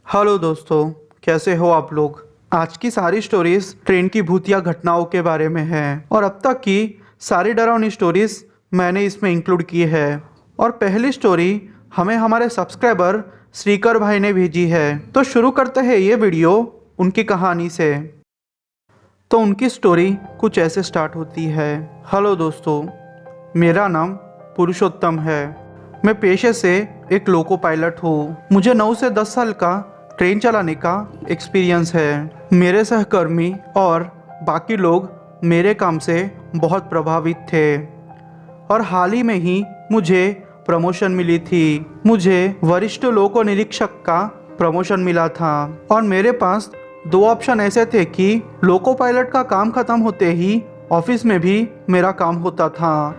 Hello दोस्तों, कैसे हो आप लोग। आज की सारी स्टोरीज ट्रेन की भूतिया घटनाओं के बारे में है और अब तक की सारी डरावनी स्टोरीज मैंने इसमें इंक्लूड की है। और पहली स्टोरी हमें हमारे सब्सक्राइबर श्रीकर भाई ने भेजी है। तो शुरू करते हैं ये वीडियो उनकी कहानी से। तो उनकी स्टोरी कुछ ऐसे स्टार्ट होती है। हेलो दोस्तों, मेरा नाम पुरुषोत्तम है। मैं पेशे से एक लोको पायलट हूँ। मुझे 9 से 10 साल का ट्रेन चलाने का एक्सपीरियंस है। मेरे सहकर्मी और बाकी लोग मेरे काम से बहुत प्रभावित थे और हाल ही में ही मुझे प्रमोशन मिली थी। मुझे वरिष्ठ लोको निरीक्षक का प्रमोशन मिला था और मेरे पास 2 ऑप्शन ऐसे थे कि लोको पायलट का काम खत्म होते ही ऑफिस में भी मेरा काम होता था।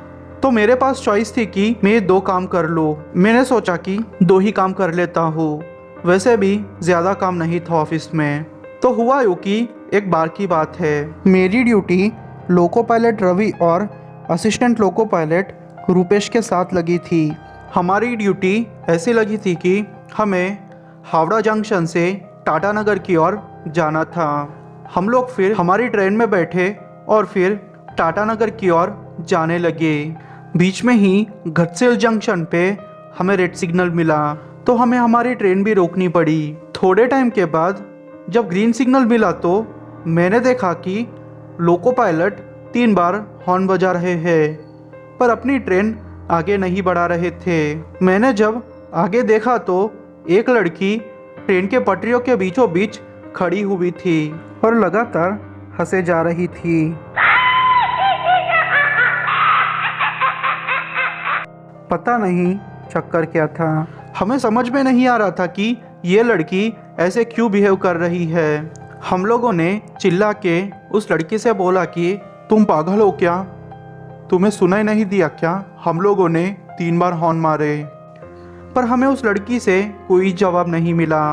तो मेरे पास चॉइस थी कि मैं 2 काम कर लूँ। मैंने सोचा कि 2 ही काम कर लेता हूँ। वैसे भी ज़्यादा काम नहीं था ऑफिस में। तो हुआ यूँ कि एक बार की बात है, मेरी ड्यूटी लोको पायलट रवि और असिस्टेंट लोको पायलट रूपेश के साथ लगी थी। हमारी ड्यूटी ऐसी लगी थी कि हमें हावड़ा जंक्शन से टाटा नगर की ओर जाना था। हम लोग फिर हमारी ट्रेन में बैठे और फिर टाटा नगर की ओर जाने लगे। बीच में ही घटसेल जंक्शन पे हमें रेड सिग्नल मिला तो हमें हमारी ट्रेन भी रोकनी पड़ी। थोड़े टाइम के बाद जब ग्रीन सिग्नल मिला तो मैंने देखा कि लोको पायलट 3 बार हॉर्न बजा रहे हैं पर अपनी ट्रेन आगे नहीं बढ़ा रहे थे। मैंने जब आगे देखा तो एक लड़की ट्रेन के पटरियों के बीचों बीच खड़ी हुई थी और लगातार हंसे जा रही थी। पता नहीं चक्कर क्या था। हमें समझ में नहीं आ रहा था कि ये लड़की ऐसे क्यों बिहेव कर रही है। हम लोगों ने चिल्ला के उस लड़की से बोला कि तुम पागल हो क्या, तुम्हें सुनाई नहीं दिया क्या। हम लोगों ने 3 बार हॉर्न मारे पर हमें उस लड़की से कोई जवाब नहीं मिला।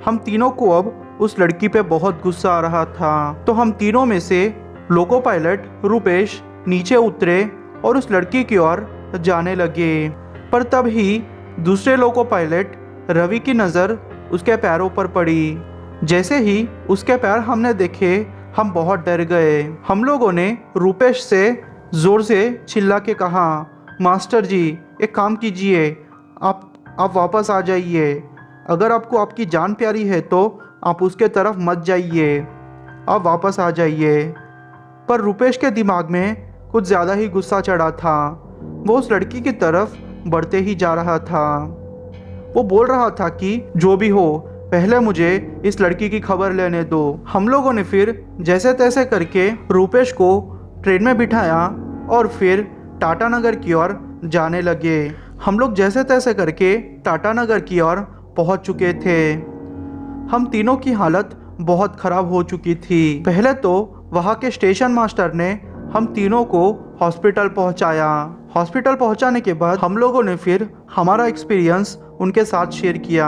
हम तीनों को अब उस लड़की पे बहुत गुस्सा आ रहा था। तो हम तीनों में से लोको पायलट रूपेश नीचे उतरे और उस लड़की की ओर जाने लगे। पर तब ही दूसरे लोको पायलट रवि की नज़र उसके पैरों पर पड़ी। जैसे ही उसके पैर हमने देखे हम बहुत डर गए। हम लोगों ने रूपेश से ज़ोर से चिल्ला के कहा, मास्टर जी एक काम कीजिए, आप वापस आ जाइए। अगर आपको आपकी जान प्यारी है तो आप उसके तरफ मत जाइए, आप वापस आ जाइए। पर रूपेश के दिमाग में कुछ ज़्यादा ही गुस्सा चढ़ा था। वो उस लड़की की तरफ बढ़ते ही जा रहा था। वो बोल रहा था कि जो भी हो पहले मुझे इस लड़की की खबर लेने दो। हम लोगों ने फिर जैसे तैसे करके रूपेश को ट्रेन में बिठाया और फिर टाटा नगर की ओर जाने लगे। हम लोग जैसे तैसे करके टाटा नगर की ओर पहुंच चुके थे। हम तीनों की हालत बहुत ख़राब हो चुकी थी। पहले तो वहाँ के स्टेशन मास्टर ने हम तीनों को हॉस्पिटल पहुंचाया। हॉस्पिटल पहुंचाने के बाद हम लोगों ने फिर हमारा एक्सपीरियंस उनके साथ शेयर किया।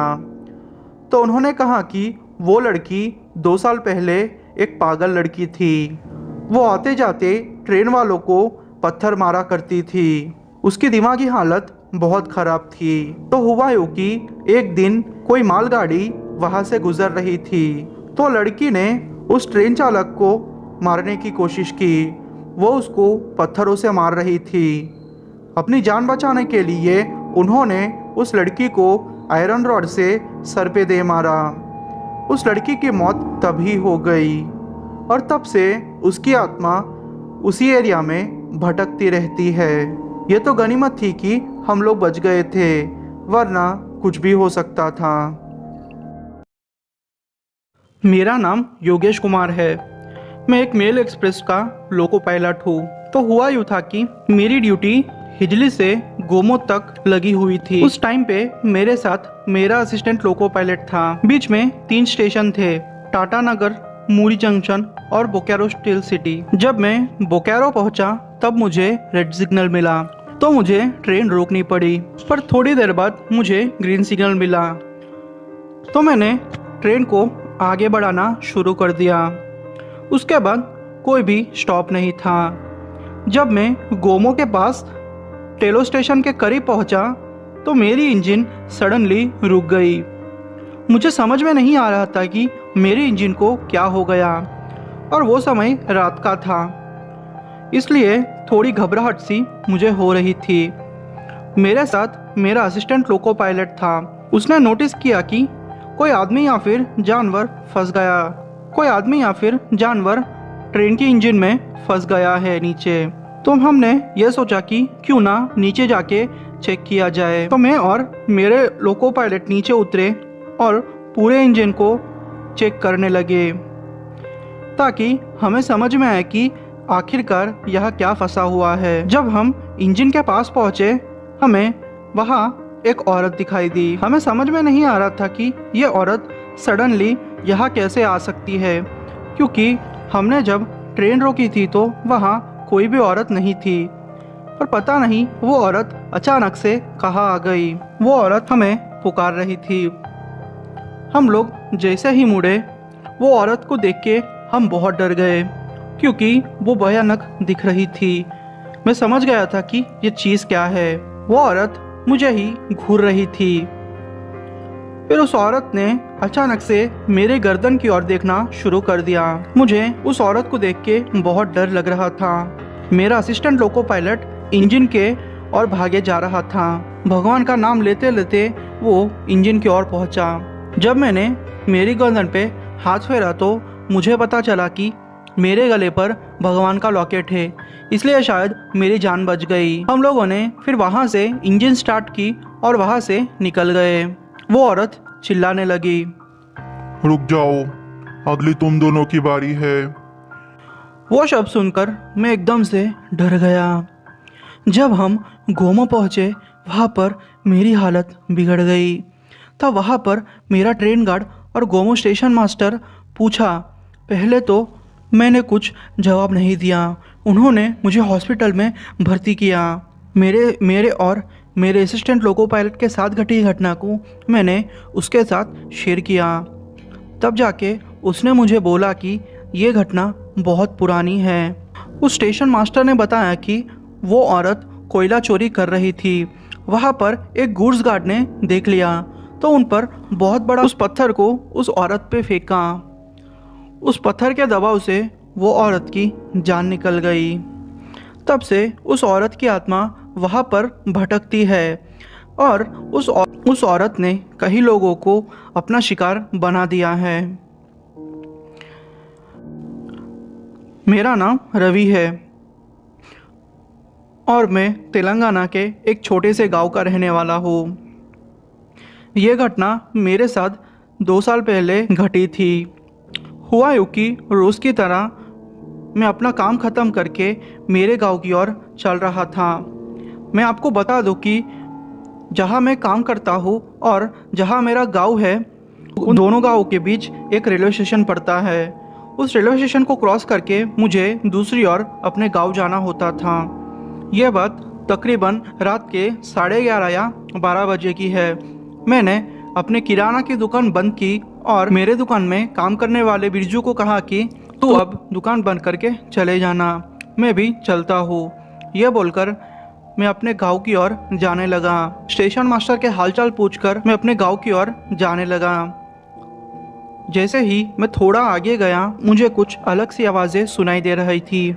तो उन्होंने कहा कि वो लड़की 2 साल पहले एक पागल लड़की थी। वो आते जाते ट्रेन वालों को पत्थर मारा करती थी। उसकी दिमागी हालत बहुत ख़राब थी। तो हुआ यूँ कि एक दिन कोई मालगाड़ी वहाँ से गुजर रही थी तो लड़की ने उस ट्रेन चालक को मारने की कोशिश की। वो उसको पत्थरों से मार रही थी। अपनी जान बचाने के लिए उन्होंने उस लड़की को आयरन रॉड से सर पे दे मारा। उस लड़की की मौत तभी हो गई और तब से उसकी आत्मा उसी एरिया में भटकती रहती है। ये तो गनीमत थी कि हम लोग बच गए थे, वरना कुछ भी हो सकता था। मेरा नाम योगेश कुमार है। मैं एक मेल एक्सप्रेस का लोको पायलट हूँ। तो हुआ यूँ था कि मेरी ड्यूटी हिजली से गोमो तक लगी हुई थी। उस टाइम पे मेरे साथ मेरा असिस्टेंट लोको पायलट था। बीच में 3 स्टेशन थे, टाटा नगर, मूरी जंक्शन और बोकारो स्टील सिटी। जब मैं बोकारो पहुंचा तब मुझे रेड सिग्नल मिला तो मुझे ट्रेन रोकनी पड़ी। पर थोड़ी देर बाद मुझे ग्रीन सिग्नल मिला तो मैंने ट्रेन को आगे बढ़ाना शुरू कर दिया। उसके बाद कोई भी स्टॉप नहीं था। जब मैं गोमो के पास टेलो स्टेशन के करीब पहुंचा तो मेरी इंजन सडनली रुक गई मुझे समझ में नहीं आ रहा था कि मेरे इंजन को क्या हो गया, और वो समय रात का था, इसलिए थोड़ी घबराहट सी मुझे हो रही थी। मेरे साथ मेरा असिस्टेंट लोको पायलट था। उसने नोटिस किया कि कोई आदमी या फिर जानवर फंस गया, कोई आदमी या फिर जानवर ट्रेन के इंजन में फंस गया है नीचे। तो हमने ये सोचा कि क्यों ना नीचे जाके चेक किया जाए। तो मैं और मेरे लोको पायलट नीचे उतरे और पूरे इंजन को चेक करने लगे, ताकि हमें समझ में आए कि आखिरकार यह क्या फंसा हुआ है। जब हम इंजन के पास पहुंचे, हमें वहाँ एक औरत दिखाई दी। हमें समझ में नहीं आ रहा था कि ये औरत सडनली यहाँ कैसे आ सकती है, क्योंकि हमने जब ट्रेन रोकी थी तो वहाँ कोई भी औरत नहीं थी। पर पता नहीं वो औरत अचानक से कहाँ आ गई। वो औरत हमें पुकार रही थी। हम लोग जैसे ही मुड़े, वो औरत को देख के हम बहुत डर गए, क्योंकि वो भयानक दिख रही थी। मैं समझ गया था कि ये चीज़ क्या है। वो औरत मुझे ही घूर रही थी। फिर उस औरत ने अचानक से मेरे गर्दन की ओर देखना शुरू कर दिया। मुझे उस औरत को देख के बहुत डर लग रहा था। मेरा असिस्टेंट लोको पायलट इंजन के और भागे जा रहा था। भगवान का नाम लेते लेते वो इंजन की ओर पहुंचा। जब मैंने मेरी गर्दन पे हाथ फेरा तो मुझे पता चला कि मेरे गले पर भगवान का लॉकेट है, इसलिए शायद मेरी जान बच गई। हम लोगों ने फिर वहाँ से इंजन स्टार्ट की और वहाँ से निकल गए। वो औरत चिल्लाने लगी, रुक जाओ, अगली तुम दोनों की बारी है। वो शब्द सुनकर मैं एकदम से डर गया। जब हम गोमो पहुँचे, वहाँ पर मेरी हालत बिगड़ गई। तब वहाँ पर मेरा ट्रेन गार्ड और गोमो स्टेशन मास्टर पूछा। पहले तो मैंने कुछ जवाब नहीं दिया। उन्होंने मुझे हॉस्पिटल में भर्ती किया। मेरे और मेरे असिस्टेंट लोको पायलट के साथ घटी घटना को मैंने उसके साथ शेयर किया। तब जाके उसने मुझे बोला कि ये घटना बहुत पुरानी है। उस स्टेशन मास्टर ने बताया कि वो औरत कोयला चोरी कर रही थी। वहाँ पर एक गुड्स गार्ड ने देख लिया तो उन पर बहुत बड़ा उस पत्थर को उस औरत पे फेंका। उस पत्थर के दबाव से वो औरत की जान निकल गई। तब से उस औरत की आत्मा वहाँ पर भटकती है और उस औरत ने कई लोगों को अपना शिकार बना दिया है। मेरा नाम रवि है और मैं तेलंगाना के एक छोटे से गांव का रहने वाला हूँ। ये घटना मेरे साथ 2 साल पहले घटी थी। हुआ यूँ कि रोज़ की तरह मैं अपना काम ख़त्म करके मेरे गांव की ओर चल रहा था। मैं आपको बता दूं कि जहां मैं काम करता हूं और जहां मेरा गांव है, उन दोनों गांवों के बीच एक रेलवे स्टेशन पड़ता है। उस रेलवे स्टेशन को क्रॉस करके मुझे दूसरी ओर अपने गांव जाना होता था। यह बात तकरीबन रात के 11:30 या 12 बजे की है। मैंने अपने किराना की दुकान बंद की और मेरे दुकान में काम करने वाले बिरजू को कहा कि तू अब दुकान बंद करके चले जाना, मैं भी चलता हूँ। यह बोलकर मैं अपने गांव की ओर जाने लगा। स्टेशन मास्टर के हालचाल पूछकर मैं अपने गांव की ओर जाने लगा। जैसे ही मैं थोड़ा आगे गया, मुझे कुछ अलग सी आवाज़ें सुनाई दे रही थी,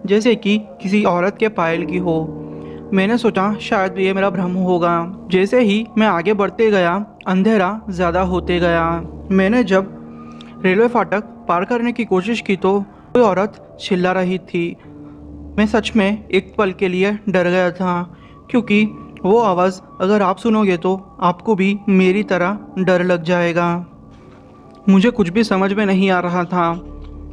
जैसे कि किसी औरत के पायल की हो। मैंने सोचा शायद ये मेरा भ्रम होगा। जैसे ही मैं आगे बढ़ते गया, अंधेरा ज़्यादा होते गया। मैंने जब रेलवे फाटक पार करने की कोशिश की तो कोई औरत चिल्ला रही थी। मैं सच में एक पल के लिए डर गया था, क्योंकि वो आवाज़ अगर आप सुनोगे तो आपको भी मेरी तरह डर लग जाएगा। मुझे कुछ भी समझ में नहीं आ रहा था।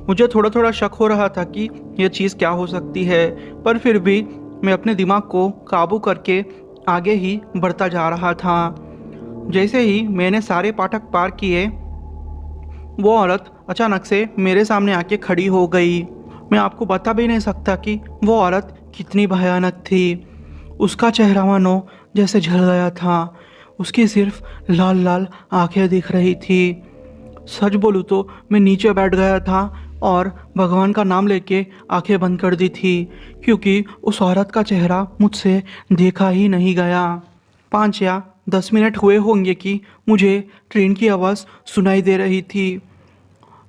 मुझे थोड़ा थोड़ा शक हो रहा था कि यह चीज़ क्या हो सकती है, पर फिर भी मैं अपने दिमाग को काबू करके आगे ही बढ़ता जा रहा था। जैसे ही मैंने सारे फाटक पार किए, वो औरत अचानक से मेरे सामने आके खड़ी हो गई। मैं आपको बता भी नहीं सकता कि वो औरत कितनी भयानक थी। उसका चेहरा मानो जैसे जल गया था। उसकी सिर्फ लाल लाल आंखें दिख रही थी। सच बोलूँ तो मैं नीचे बैठ गया था और भगवान का नाम लेके आंखें बंद कर दी थी, क्योंकि उस औरत का चेहरा मुझसे देखा ही नहीं गया। 5 या 10 मिनट हुए होंगे कि मुझे ट्रेन की आवाज़ सुनाई दे रही थी।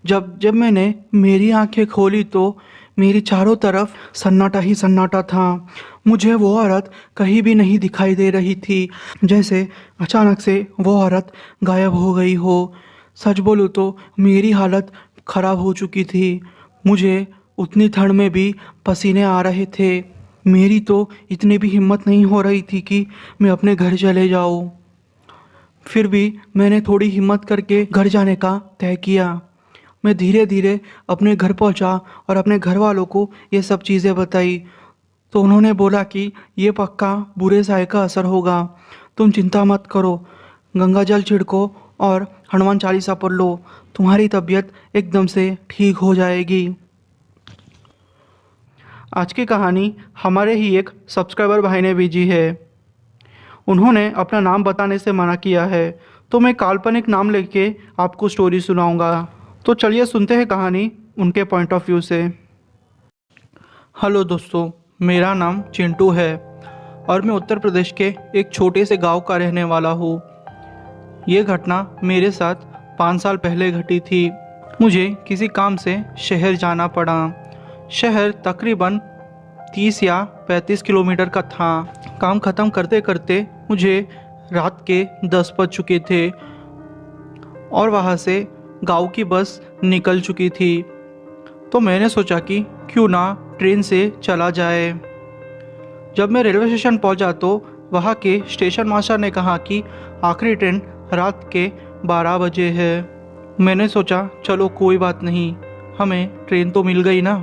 जब जब मैंने मेरी आंखें खोली तो मेरी चारों तरफ सन्नाटा ही सन्नाटा था। मुझे वो औरत कहीं भी नहीं दिखाई दे रही थी, जैसे अचानक से वो औरत गायब हो गई हो। सच बोलूँ तो मेरी हालत ख़राब हो चुकी थी। मुझे उतनी ठंड में भी पसीने आ रहे थे। मेरी तो इतनी भी हिम्मत नहीं हो रही थी कि मैं अपने घर चले जाऊँ। फिर भी मैंने थोड़ी हिम्मत करके घर जाने का तय किया। मैं धीरे धीरे अपने घर पहुंचा और अपने घर वालों को ये सब चीज़ें बताई। तो उन्होंने बोला कि ये पक्का बुरे साय का असर होगा, तुम चिंता मत करो, गंगा जल छिड़को और हनुमान चालीसा पढ़ लो, तुम्हारी तबीयत एकदम से ठीक हो जाएगी। आज की कहानी हमारे ही एक सब्सक्राइबर भाई ने भेजी है। उन्होंने अपना नाम बताने से मना किया है, तो मैं काल्पनिक नाम लेके आपको स्टोरी सुनाऊंगा। तो चलिए सुनते हैं कहानी उनके पॉइंट ऑफ व्यू से। हेलो दोस्तों, मेरा नाम चिंटू है और मैं उत्तर प्रदेश के एक छोटे से गांव का रहने वाला हूँ। ये घटना मेरे साथ 5 साल पहले घटी थी। मुझे किसी काम से शहर जाना पड़ा। शहर तकरीबन 30 या 35 किलोमीटर का था। काम ख़त्म करते करते मुझे रात के 10 बज चुके थे और वहाँ से गांव की बस निकल चुकी थी। तो मैंने सोचा कि क्यों ना ट्रेन से चला जाए। जब मैं रेलवे स्टेशन पहुंचा तो वहाँ के स्टेशन मास्टर ने कहा कि आखिरी ट्रेन रात के 12 बजे है। मैंने सोचा चलो कोई बात नहीं, हमें ट्रेन तो मिल गई ना।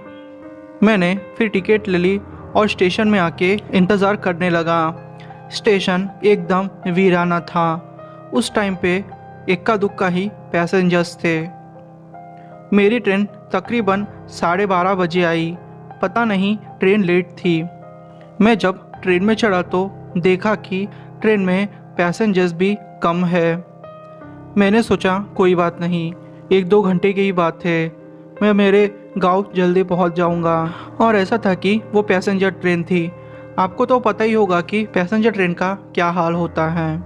मैंने फिर टिकट ले ली और स्टेशन में आके इंतज़ार करने लगा। स्टेशन एकदम वीराना था। उस टाइम पे इक्का दुक्का ही पैसेंजर्स थे। मेरी ट्रेन तकरीबन 12:30 बजे आई। पता नहीं ट्रेन लेट थी। मैं जब ट्रेन में चढ़ा तो देखा कि ट्रेन में पैसेंजर्स भी कम है। मैंने सोचा कोई बात नहीं, 1-2 घंटे की ही बात है, मैं मेरे गांव जल्दी पहुंच जाऊंगा। और ऐसा था कि वो पैसेंजर ट्रेन थी। आपको तो पता ही होगा कि पैसेंजर ट्रेन का क्या हाल होता है।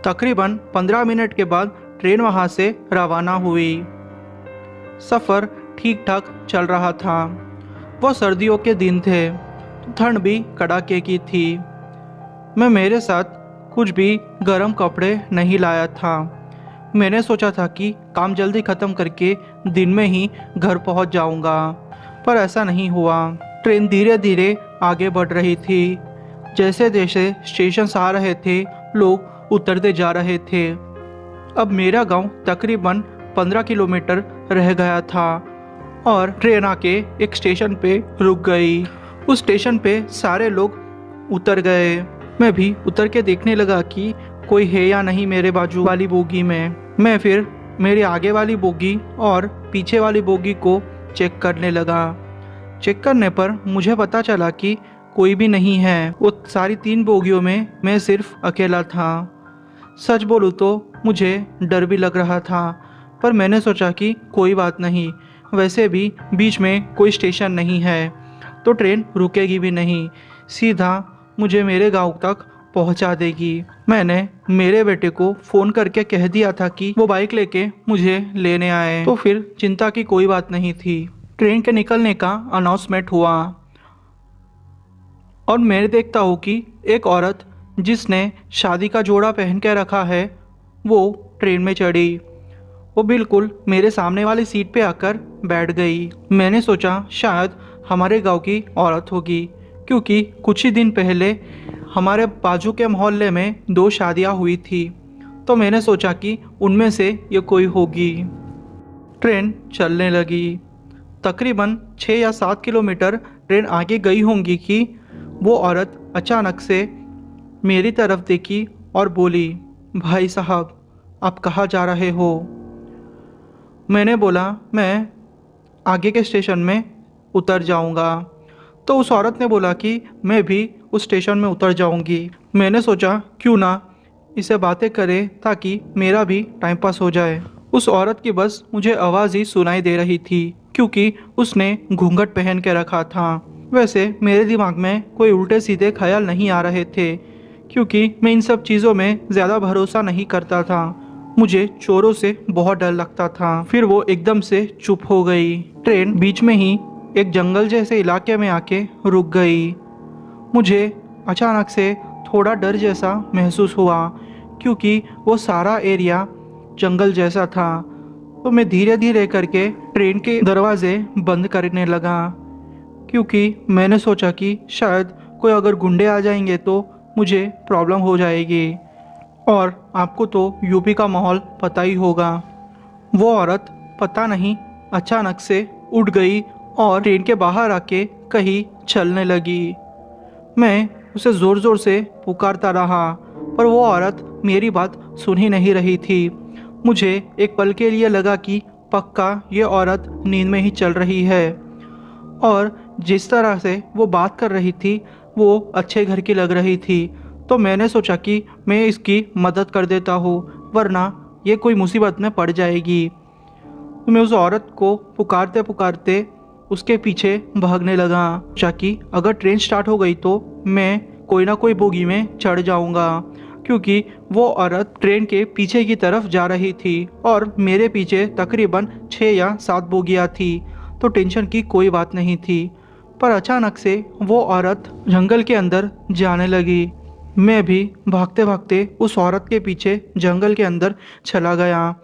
तकरीबन 15 मिनट के बाद ट्रेन वहाँ से रवाना हुई। सफ़र ठीक ठाक चल रहा था। वो सर्दियों के दिन थे, ठंड भी कड़ाके की थी। मैं मेरे साथ कुछ भी गर्म कपड़े नहीं लाया था। मैंने सोचा था कि काम जल्दी ख़त्म करके दिन में ही घर पहुंच जाऊंगा, पर ऐसा नहीं हुआ। ट्रेन धीरे धीरे आगे बढ़ रही थी। जैसे जैसे स्टेशन आ रहे थे, लोग उतरते जा रहे थे। अब मेरा गांव तकरीबन 15 किलोमीटर रह गया था और ट्रेन आके एक स्टेशन पे रुक गई। उस स्टेशन पे सारे लोग उतर गए। मैं भी उतर के देखने लगा कि कोई है या नहीं मेरे बाजू वाली बोगी में। मैं फिर मेरे आगे वाली बोगी और पीछे वाली बोगी को चेक करने लगा। चेक करने पर मुझे पता चला कि कोई भी नहीं है। वो सारी 3 बोगियों में मैं सिर्फ अकेला था। सच बोलूँ तो मुझे डर भी लग रहा था, पर मैंने सोचा कि कोई बात नहीं, वैसे भी बीच में कोई स्टेशन नहीं है तो ट्रेन रुकेगी भी नहीं, सीधा मुझे मेरे गांव तक पहुंचा देगी। मैंने मेरे बेटे को फ़ोन करके कह दिया था कि वो बाइक लेके मुझे लेने आए, तो फिर चिंता की कोई बात नहीं थी। ट्रेन के निकलने का अनाउंसमेंट हुआ और मैं देखता हूँ कि एक औरत जिसने शादी का जोड़ा पहन के रखा है वो ट्रेन में चढ़ी। वो बिल्कुल मेरे सामने वाली सीट पे आकर बैठ गई। मैंने सोचा शायद हमारे गांव की औरत होगी, क्योंकि कुछ ही दिन पहले हमारे बाजू के मोहल्ले में 2 शादियां हुई थी, तो मैंने सोचा कि उनमें से ये कोई होगी। ट्रेन चलने लगी। तकरीबन 6 या 7 किलोमीटर ट्रेन आगे गई होंगी कि वो औरत अचानक से मेरी तरफ देखी और बोली, भाई साहब आप कहाँ जा रहे हो? मैंने बोला मैं आगे के स्टेशन में उतर जाऊंगा। तो उस औरत ने बोला कि मैं भी उस स्टेशन में उतर जाऊंगी। मैंने सोचा क्यों ना इसे बातें करें ताकि मेरा भी टाइम पास हो जाए। उस औरत की बस मुझे आवाज़ ही सुनाई दे रही थी, क्योंकि उसने घूंघट पहन के रखा था। वैसे मेरे दिमाग में कोई उल्टे सीधे ख्याल नहीं आ रहे थे, क्योंकि मैं इन सब चीज़ों में ज़्यादा भरोसा नहीं करता था। मुझे चोरों से बहुत डर लगता था। फिर वो एकदम से चुप हो गई। ट्रेन बीच में ही एक जंगल जैसे इलाके में आके रुक गई। मुझे अचानक से थोड़ा डर जैसा महसूस हुआ, क्योंकि वो सारा एरिया जंगल जैसा था। तो मैं धीरे धीरे करके ट्रेन के दरवाजे बंद करने लगा, क्योंकि मैंने सोचा कि शायद कोई अगर गुंडे आ जाएंगे तो मुझे प्रॉब्लम हो जाएगी। और आपको तो यूपी का माहौल पता ही होगा। वो औरत पता नहीं अचानक से उठ गई और ट्रेन के बाहर आके कहीं चलने लगी। मैं उसे ज़ोर ज़ोर से पुकारता रहा, पर वो औरत मेरी बात सुन ही नहीं रही थी। मुझे एक पल के लिए लगा कि पक्का ये औरत नींद में ही चल रही है, और जिस तरह से वो बात कर रही थी वो अच्छे घर की लग रही थी। तो मैंने सोचा कि मैं इसकी मदद कर देता हूँ, वरना ये कोई मुसीबत में पड़ जाएगी। तो मैं उस औरत को पुकारते पुकारते उसके पीछे भागने लगा, सोचा कि अगर ट्रेन स्टार्ट हो गई तो मैं कोई ना कोई बोगी में चढ़ जाऊंगा, क्योंकि वो औरत ट्रेन के पीछे की तरफ जा रही थी और मेरे पीछे तकरीबन 6 या 7 बोगियाँ थी। तो टेंशन की कोई बात नहीं थी। पर अचानक से वो औरत जंगल के अंदर जाने लगी। मैं भी भागते भागते उस औरत के पीछे जंगल के अंदर चला गया।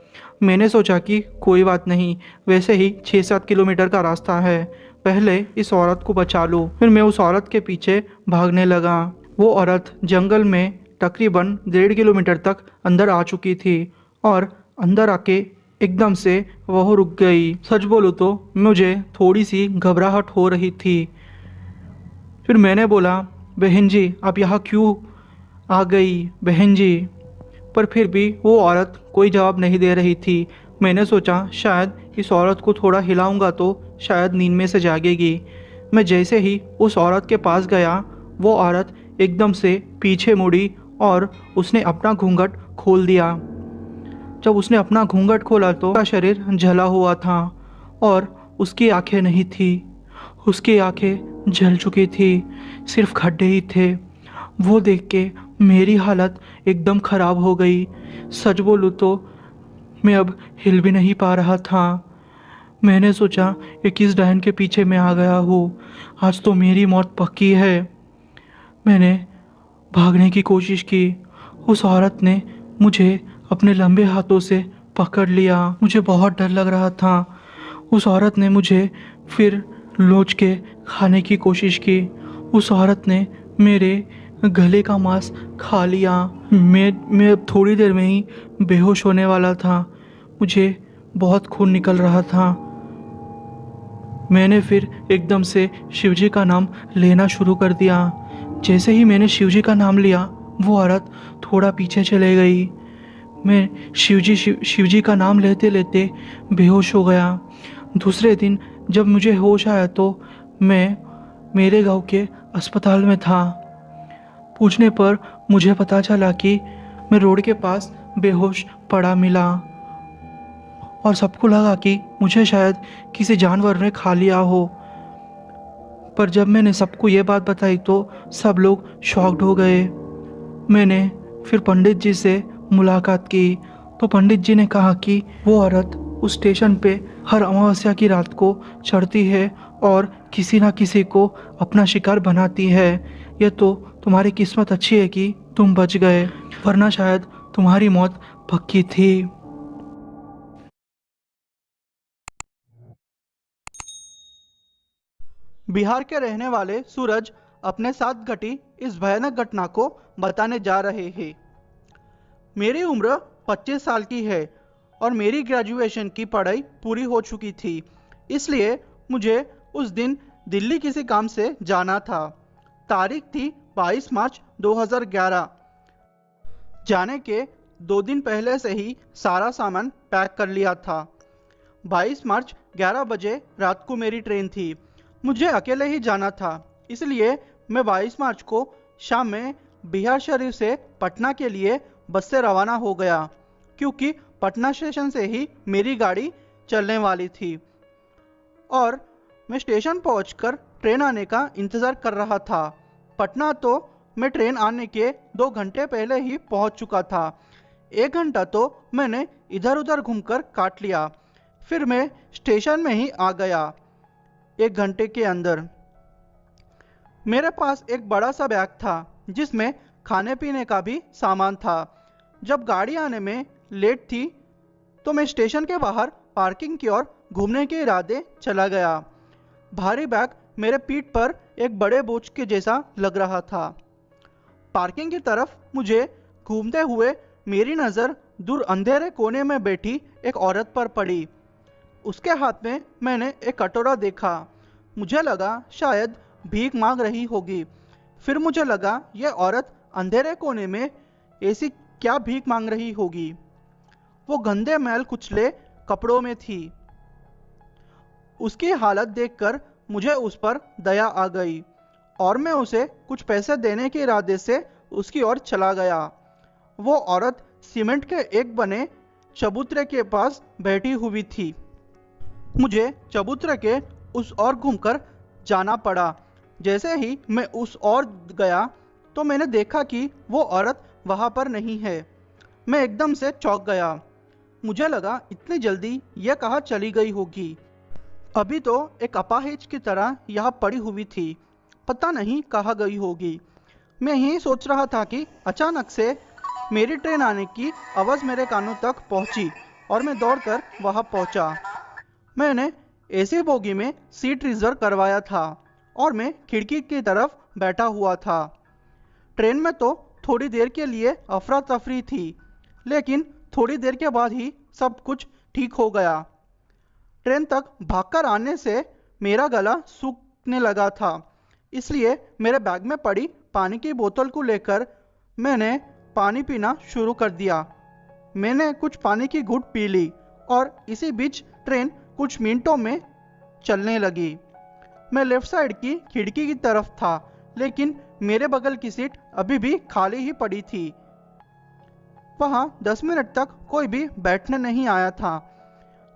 मैंने सोचा कि कोई बात नहीं, वैसे ही 6-7 किलोमीटर का रास्ता है, पहले इस औरत को बचा लूँ। फिर मैं उस औरत के पीछे भागने लगा। वो औरत जंगल में तकरीबन 1.5 किलोमीटर तक अंदर आ चुकी थी और अंदर आके एकदम से वह रुक गई। सच बोलूँ तो मुझे थोड़ी सी घबराहट हो रही थी। फिर मैंने बोला, बहन जी आप यहाँ क्यों आ गई बहन जी? पर फिर भी वो औरत कोई जवाब नहीं दे रही थी। मैंने सोचा शायद इस औरत को थोड़ा हिलाऊंगा तो शायद नींद में से जागेगी। मैं जैसे ही उस औरत के पास गया, वो औरत एकदम से पीछे मुड़ी और उसने अपना घूंघट खोल दिया। जब उसने अपना घूंघट खोला तो उसका शरीर जला हुआ था और उसकी आंखें नहीं थी। उसकी आंखें जल चुकी थी, सिर्फ खड्डे ही थे। वो देख के मेरी हालत एकदम ख़राब हो गई। सच बोलूँ तो मैं अब हिल भी नहीं पा रहा था। मैंने सोचा कि किस डायन के पीछे मैं आ गया हूँ, आज तो मेरी मौत पक्की है। मैंने भागने की कोशिश की। उस औरत ने मुझे अपने लंबे हाथों से पकड़ लिया। मुझे बहुत डर लग रहा था। उस औरत ने मुझे फिर लोच के खाने की कोशिश की। उस औरत ने मेरे गले का मांस खा लिया। मैं अब थोड़ी देर में ही बेहोश होने वाला था। मुझे बहुत खून निकल रहा था। मैंने फिर एकदम से शिवजी का नाम लेना शुरू कर दिया। जैसे ही मैंने शिवजी का नाम लिया, वो औरत थोड़ा पीछे चले गई। मैं शिवजी का नाम लेते लेते बेहोश हो गया। दूसरे दिन जब मुझे होश आया तो मैं मेरे गांव के अस्पताल में था। पूछने पर मुझे पता चला कि मैं रोड के पास बेहोश पड़ा मिला और सबको लगा कि मुझे शायद किसी जानवर ने खा लिया हो। पर जब मैंने सबको ये बात बताई तो सब लोग शॉक्ड हो गए। मैंने फिर पंडित जी से मुलाकात की तो पंडित जी ने कहा कि वो औरत उस स्टेशन पे हर अमावस्या की रात को चढ़ती है और किसी ना किसी को अपना शिकार बनाती है। यह तो तुम्हारी किस्मत अच्छी है कि तुम बच गए, वरना शायद तुम्हारी मौत पक्की थी। बिहार के रहने वाले सूरज अपने साथ घटी इस भयानक घटना को बताने जा रहे हैं। मेरी उम्र 25 साल की है और मेरी ग्रेजुएशन की पढ़ाई पूरी हो चुकी थी, इसलिए मुझे उस दिन दिल्ली किसी काम से जाना था। तारीख थी 22 मार्च 2011। जाने के 2 दिन पहले से ही सारा सामान पैक कर लिया था। 22 मार्च 11 बजे रात को मेरी ट्रेन थी। मुझे अकेले ही जाना था, इसलिए मैं 22 मार्च को शाम में बिहार शरीफ से पटना के लिए बस से रवाना हो गया, क्योंकि पटना स्टेशन से ही मेरी गाड़ी चलने वाली थी और मैं स्टेशन पहुंचकर ट्रेन आने का इंतज़ार कर रहा था। पटना तो मैं ट्रेन आने के 2 घंटे पहले ही पहुंच चुका था। 1 घंटा तो मैंने इधर उधर घूमकर काट लिया। फिर मैं स्टेशन में ही आ गया 1 घंटे के अंदर। मेरे पास एक बड़ा सा बैग था जिसमें खाने पीने का भी सामान था। जब गाड़ी आने में लेट थी तो मैं स्टेशन के बाहर पार्किंग की ओर घूमने के इरादे चला गया। भारी बैग मेरे पीठ पर एक बड़े बोझ के जैसा लग रहा था। पार्किंग की तरफ मुझे घूमते हुए मेरी नज़र दूर अंधेरे कोने में बैठी एक औरत पर पड़ी। उसके हाथ में मैंने एक कटोरा देखा। मुझे लगा शायद भीख मांग रही होगी। फिर मुझे लगा यह औरत अंधेरे कोने में ऐसी क्या भीख मांग रही होगी। वो गंदे मैल कुचले कपड़ों में थी। उसकी हालत देखकर मुझे उस पर दया आ गई और मैं उसे कुछ पैसे देने के इरादे से उसकी ओर चला गया। वो औरत सीमेंट के एक बने चबूतरे के पास बैठी हुई थी। मुझे चबूतरे के उस ओर घूमकर जाना पड़ा। जैसे ही मैं उस ओर गया तो मैंने देखा कि वो औरत वहाँ पर नहीं है। मैं एकदम से चौंक गया। मुझे लगा इतनी जल्दी यह कहाँ चली गई होगी। अभी तो एक अपाहिज की तरह यहाँ पड़ी हुई थी, पता नहीं कहाँ गई होगी। मैं यही सोच रहा था कि अचानक से मेरी ट्रेन आने की आवाज़ मेरे कानों तक पहुँची और मैं दौड़कर वहाँ पहुँचा। मैंने एसी बोगी में सीट रिजर्व करवाया था और मैं खिड़की की तरफ बैठा हुआ था। ट्रेन में तो थोड़ी देर के लिए अफरा तफरी थी, लेकिन थोड़ी देर के बाद ही सब कुछ ठीक हो गया। ट्रेन तक भागकर आने से मेरा गला सूखने लगा था, इसलिए मेरे बैग में पड़ी पानी की बोतल को लेकर मैंने पानी पीना शुरू कर दिया। मैंने कुछ पानी की घुट पी ली और इसी बीच ट्रेन कुछ मिनटों में चलने लगी। मैं लेफ्ट साइड की खिड़की की तरफ था, लेकिन मेरे बगल की सीट अभी भी खाली ही पड़ी थी। वहाँ 10 मिनट तक कोई भी बैठने नहीं आया था।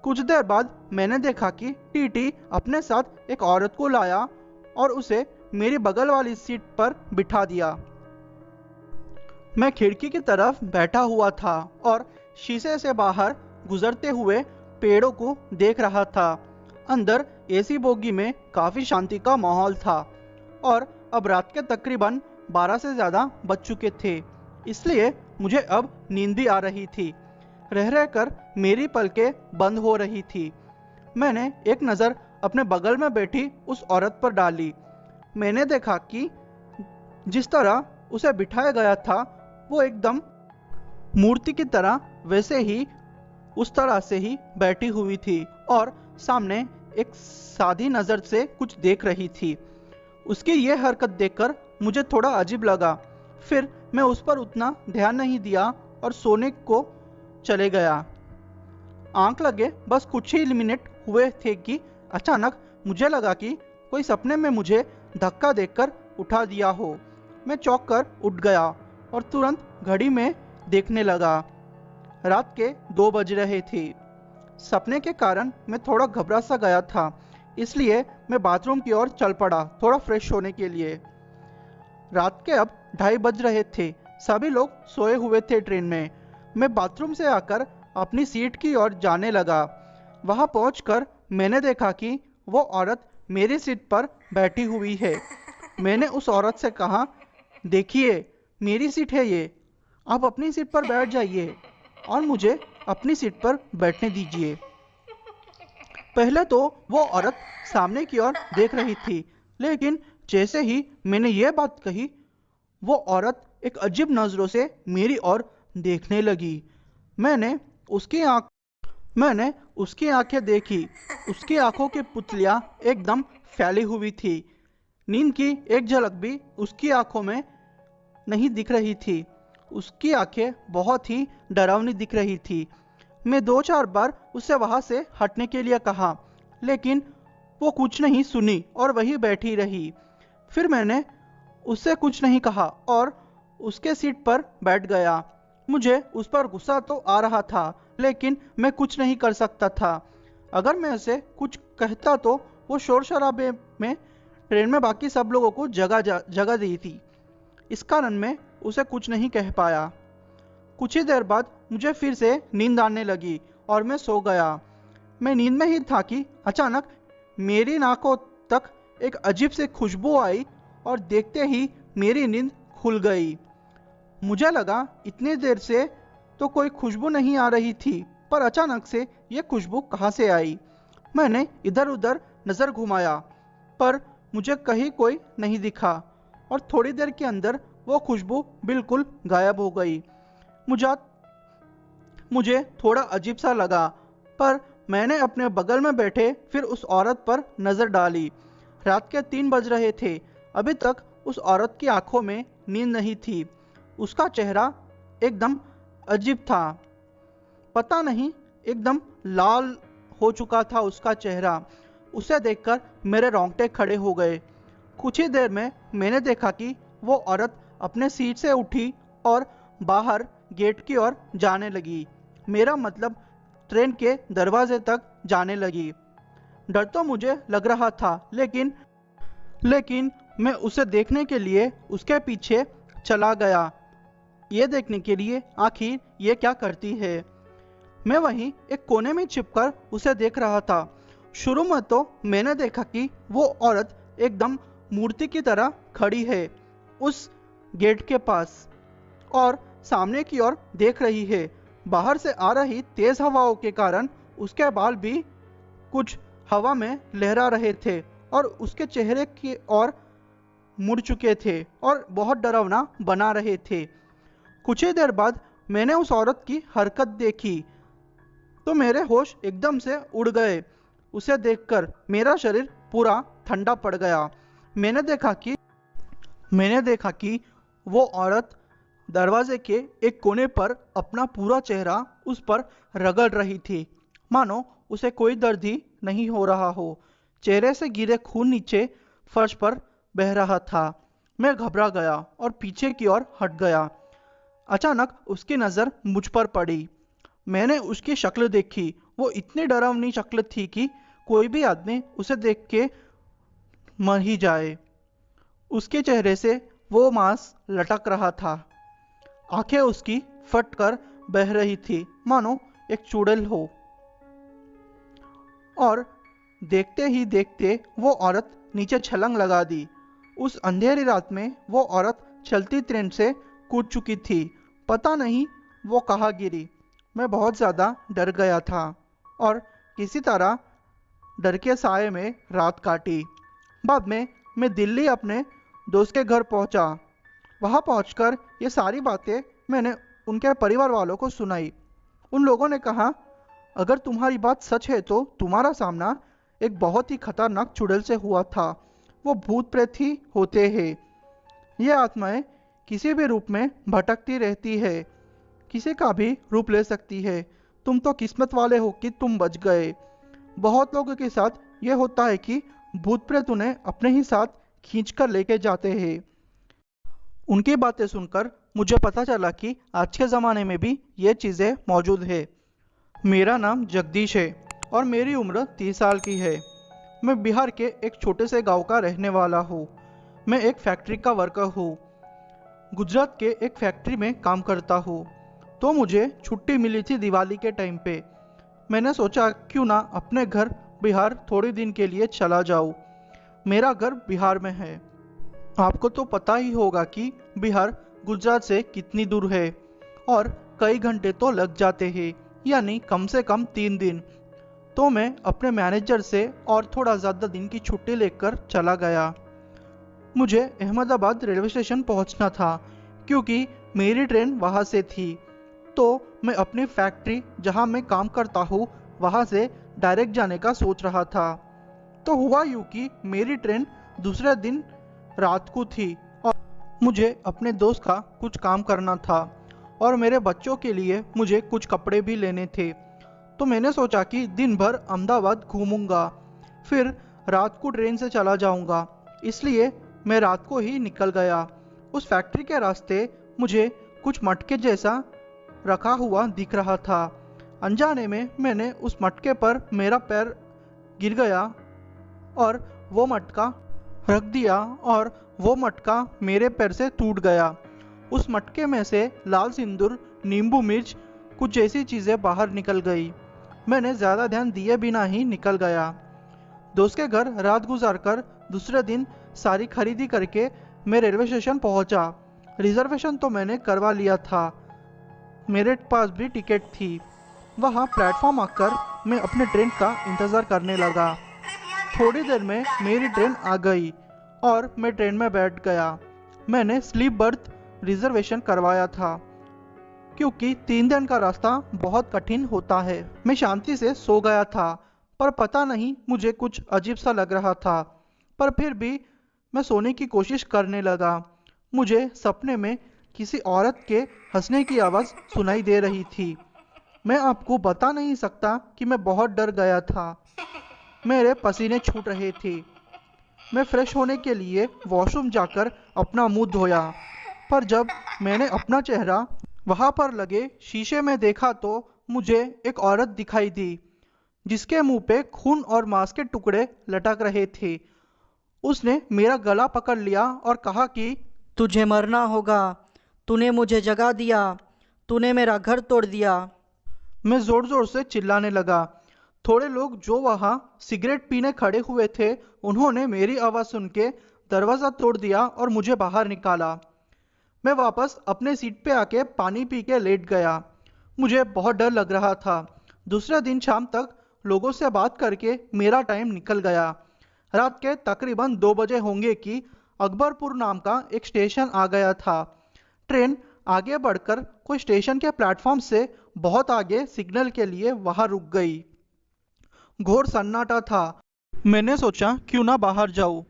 कुछ देर बाद मैंने देखा कि टीटी अपने साथ एक औरत को लाया और उसे मेरी बगल वाली सीट पर बिठा दिया। मैं खिड़की की तरफ बैठा हुआ था और शीशे से बाहर गुजरते हुए पेड़ों को देख रहा था। अंदर एसी बोगी में काफ़ी शांति का माहौल था और अब रात के तकरीबन 12 से ज़्यादा बज चुके थे, इसलिए मुझे अब नींद भी आ रही थी। रह रहकर मेरी पलकें बंद हो रही थी। मैंने एक नज़र अपने बगल में बैठी उस औरत पर डाली। मैंने देखा कि जिस तरह उसे बिठाया गया था वो एकदम मूर्ति की तरह वैसे ही उस तरह से ही बैठी हुई थी और सामने एक साधी नज़र से कुछ देख रही थी। उसकी यह हरकत देखकर मुझे थोड़ा अजीब लगा। फिर मैं उस पर उतना ध्यान नहीं दिया और सोने को चले गया। आंख लगे बस कुछ ही मिनट हुए थे कि अचानक मुझे लगा कि कोई सपने में मुझे धक्का देकर उठा दिया हो। मैं चौंक कर उठ गया और तुरंत घड़ी में देखने लगा। रात के 2 बज रहे थे। सपने के कारण मैं थोड़ा घबरा सा गया था, इसलिए मैं बाथरूम की ओर चल पड़ा थोड़ा फ्रेश होने के लिए। रात के अब 2:30 बज रहे थे। सभी लोग सोए हुए थे ट्रेन में। मैं बाथरूम से आकर अपनी सीट की ओर जाने लगा। वहां पहुंचकर मैंने देखा कि वो औरत मेरी सीट पर बैठी हुई है। मैंने उस औरत से कहा, देखिए मेरी सीट है ये, आप अपनी सीट पर बैठ जाइए और मुझे अपनी सीट पर बैठने दीजिए। पहले तो वो औरत सामने की ओर देख रही थी, लेकिन जैसे ही मैंने ये बात कही वो औरत एक अजीब नज़रों से मेरी ओर देखने लगी। मैंने उसकी आंखें देखी। उसकी आंखों की पुतलियां एकदम फैली हुई थी। नींद की एक झलक भी उसकी आंखों में नहीं दिख रही थी। उसकी आंखें बहुत ही डरावनी दिख रही थी। मैं 2-4 बार उससे वहां से हटने के लिए कहा, लेकिन वो कुछ नहीं सुनी और वहीं बैठी रही। फिर मैंने उससे कुछ नहीं कहा और उसके सीट पर बैठ गया। मुझे उस पर गुस्सा तो आ रहा था, लेकिन मैं कुछ नहीं कर सकता था। अगर मैं उसे कुछ कहता तो वो शोर शराबे में ट्रेन में बाकी सब लोगों को जगह दी थी। इस कारण मैं उसे कुछ नहीं कह पाया। कुछ ही देर बाद मुझे फिर से नींद आने लगी और मैं सो गया। मैं नींद में ही था कि अचानक मेरी नाकों तक एक अजीब सी खुशबू आई और देखते ही मेरी नींद खुल गई। मुझे लगा इतनी देर से तो कोई खुशबू नहीं आ रही थी, पर अचानक से ये खुशबू कहाँ से आई। मैंने इधर उधर नज़र घुमाया पर मुझे कहीं कोई नहीं दिखा और थोड़ी देर के अंदर वो खुशबू बिल्कुल गायब हो गई। मुझे थोड़ा अजीब सा लगा, पर मैंने अपने बगल में बैठे फिर उस औरत पर नज़र डाली। रात के 3 बज रहे थे। अभी तक उस औरत की आंखों में नींद नहीं थी। उसका चेहरा एकदम अजीब था। पता नहीं, एकदम लाल हो चुका था उसका चेहरा। उसे देखकर मेरे रोंगटे खड़े हो गए। कुछ ही देर में मैंने देखा कि वो औरत अपने सीट से उठी और बाहर गेट की ओर जाने लगी। मेरा मतलब ट्रेन के दरवाजे तक जाने लगी। डर तो मुझे लग रहा था, लेकिन मैं उसे देखने के लिए उसके पीछे चला गया, ये देखने के लिए आखिर ये क्या करती है। मैं वहीं एक कोने में छिपकर उसे देख रहा था। शुरू में तो मैंने देखा कि वो औरत एकदम मूर्ति की तरह खड़ी है उस गेट के पास और सामने की ओर देख रही है। बाहर से आ रही तेज हवाओं के कारण उसके बाल भी कुछ हवा में लहरा रहे थे और उसके चेहरे की ओर मुड़ चुके थे और बहुत डरावना बना रहे थे। कुछ ही देर बाद मैंने उस औरत की हरकत देखी तो मेरे होश एकदम से उड़ गए। उसे देखकर मेरा शरीर पूरा ठंडा पड़ गया। मैंने देखा कि वो औरत दरवाजे के एक कोने पर अपना पूरा चेहरा उस पर रगड़ रही थी, मानो उसे कोई दर्द ही नहीं हो रहा हो। चेहरे से गिरे खून नीचे फर्श पर बह रहा था। मैं घबरा गया और पीछे की ओर हट गया। अचानक उसकी नज़र मुझ पर पड़ी। मैंने उसकी शक्ल देखी। वो इतनी डरावनी शक्ल थी कि कोई भी आदमी उसे देख के मर ही जाए। उसके चेहरे से वो मांस लटक रहा था। आंखें उसकी फट कर बह रही थी, मानो एक चुड़ैल हो। और देखते ही देखते वो औरत नीचे छलांग लगा दी। उस अंधेरी रात में वो औरत चलती ट्रेन से कूद चुकी थी। पता नहीं वो कहाँ गिरी। मैं बहुत ज़्यादा डर गया था और किसी तरह डर के साए में रात काटी। बाद में मैं दिल्ली अपने दोस्त के घर पहुंचा। वहां पहुंचकर ये सारी बातें मैंने उनके परिवार वालों को सुनाई। उन लोगों ने कहा, अगर तुम्हारी बात सच है तो तुम्हारा सामना एक बहुत ही खतरनाक चुड़ैल से हुआ था। वो भूत प्रेत ही होते हैं। ये आत्माएं किसी भी रूप में भटकती रहती है, किसी का भी रूप ले सकती है। तुम तो किस्मत वाले हो कि तुम बच गए। बहुत लोगों के साथ ये होता है कि भूत प्रेत उन्हें अपने ही साथ खींच कर लेके जाते हैं। उनकी बातें सुनकर मुझे पता चला कि आज के ज़माने में भी ये चीज़ें मौजूद है। मेरा नाम जगदीश है और मेरी उम्र 30 साल की है। मैं बिहार के एक छोटे से गांव का रहने वाला हूँ। मैं एक फैक्ट्री का वर्कर हूँ। गुजरात के एक फैक्ट्री में काम करता हूँ। तो मुझे छुट्टी मिली थी दिवाली के टाइम पे। मैंने सोचा क्यों ना अपने घर बिहार थोड़े दिन के लिए चला जाऊँ। मेरा घर बिहार में है। आपको तो पता ही होगा कि बिहार गुजरात से कितनी दूर है और कई घंटे तो लग जाते हैं, यानी कम से कम 3 दिन। तो मैं अपने मैनेजर से और थोड़ा ज़्यादा दिन की छुट्टी लेकर चला गया। मुझे अहमदाबाद रेलवे स्टेशन पहुंचना था क्योंकि मेरी ट्रेन वहां से थी। तो मैं अपनी फैक्ट्री जहां मैं काम करता हूँ वहां से डायरेक्ट जाने का सोच रहा था। तो हुआ यूँ कि मेरी ट्रेन दूसरे दिन रात को थी और मुझे अपने दोस्त का कुछ काम करना था और मेरे बच्चों के लिए मुझे कुछ कपड़े भी लेने थे। तो मैंने सोचा कि दिन भर अहमदाबाद घूमूंगा, फिर रात को ट्रेन से चला जाऊंगा। इसलिए मैं रात को ही निकल गया। उस फैक्ट्री के रास्ते मुझे कुछ मटके जैसा रखा हुआ दिख रहा था। अनजाने में मैंने उस मटके पर मेरा पैर गिर गया और वो मटका रख दिया और वो मटका मेरे पैर से टूट गया। उस मटके में से लाल सिंदूर, नींबू मिर्च, कुछ ऐसी चीज़ें बाहर निकल गई। मैंने ज़्यादा ध्यान दिए बिना ही निकल गया। दोस्त के घर रात गुजारकर दूसरे दिन सारी खरीदी करके मैं रेलवे स्टेशन पहुंचा। रिजर्वेशन तो मैंने करवा लिया था, मेरे पास भी टिकट थी। वहाँ प्लेटफॉर्म आकर मैं अपने ट्रेन का इंतज़ार करने लगा। थोड़ी देर में मेरी ट्रेन आ गई और मैं ट्रेन में बैठ गया। मैंने स्लीप बर्थ रिजर्वेशन करवाया था क्योंकि 3 दिन का रास्ता बहुत कठिन होता है। मैं शांति से सो गया था, पर पता नहीं मुझे कुछ अजीब सा लग रहा था। पर फिर भी मैं सोने की कोशिश करने लगा। मुझे सपने में किसी औरत के हंसने की आवाज़ सुनाई दे रही थी। मैं आपको बता नहीं सकता कि मैं बहुत डर गया था। मेरे पसीने छूट रहे थे। मैं फ्रेश होने के लिए वॉशरूम जाकर अपना मुंह धोया, पर जब मैंने अपना चेहरा वहाँ पर लगे शीशे में देखा तो मुझे एक औरत दिखाई दी जिसके मुंह पे खून और मांस के टुकड़े लटक रहे थे। उसने मेरा गला पकड़ लिया और कहा कि तुझे मरना होगा। तूने मुझे जगा दिया। तूने मेरा घर तोड़ दिया। मैं ज़ोर ज़ोर से चिल्लाने लगा। थोड़े लोग जो वहाँ सिगरेट पीने खड़े हुए थे, उन्होंने मेरी आवाज़ सुन के दरवाज़ा तोड़ दिया और मुझे बाहर निकाला। मैं वापस अपने सीट पे आके पानी पी के लेट गया। मुझे बहुत डर लग रहा था। दूसरे दिन शाम तक लोगों से बात करके मेरा टाइम निकल गया। रात के तकरीबन 2 बजे होंगे कि अकबरपुर नाम का एक स्टेशन आ गया था। ट्रेन आगे बढ़कर कोई स्टेशन के प्लेटफॉर्म से बहुत आगे सिग्नल के लिए वहां रुक गई। घोर सन्नाटा था। मैंने सोचा क्यों ना बाहर जाऊं,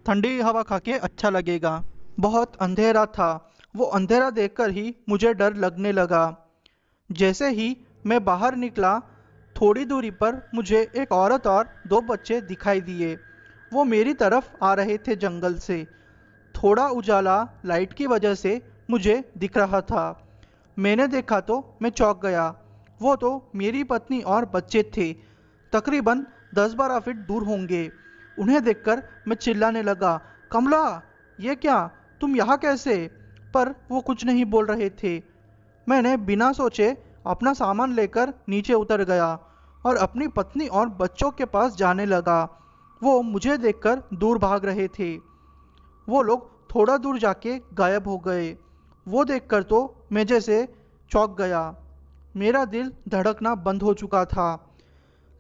ठंडी हवा खा के अच्छा लगेगा। बहुत अंधेरा था। वो अंधेरा देखकर ही मुझे डर लगने लगा। जैसे ही मैं बाहर निकला, थोड़ी दूरी पर मुझे एक औरत और 2 बच्चे दिखाई दिए। वो मेरी तरफ आ रहे थे जंगल से। थोड़ा उजाला लाइट की वजह से मुझे दिख रहा था। मैंने देखा तो मैं चौंक गया। वो तो मेरी पत्नी और बच्चे थे, तकरीबन 10-12 फीट दूर होंगे। उन्हें देखकर मैं चिल्लाने लगा, कमला, ये क्या, तुम यहाँ कैसे? पर वो कुछ नहीं बोल रहे थे। मैंने बिना सोचे अपना सामान लेकर नीचे उतर गया और अपनी पत्नी और बच्चों के पास जाने लगा। वो मुझे देखकर दूर भाग रहे थे। वो लोग थोड़ा दूर जाके गायब हो गए। वो देखकर तो मैं जैसे चौंक गया। मेरा दिल धड़कना बंद हो चुका था।